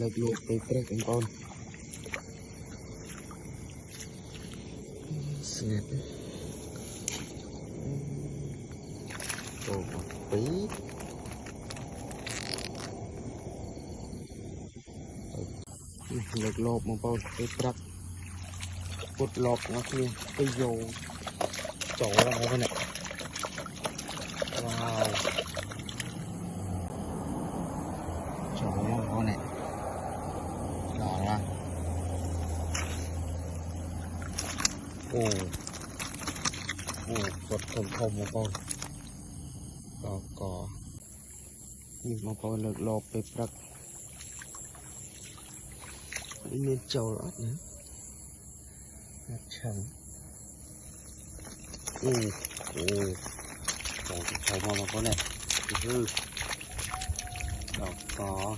lực luộc tới trách anh con xịt đồ một tí lực lộp một con tới trách cột lọp nó kia cái dầu chỗ ra cái này wow chỗ ra con này đỏ ra cột thùng một con cỏ nhìn một con lực lọp tới trách nên trâu lọt nữa chẳng thầu mà con này đỏ có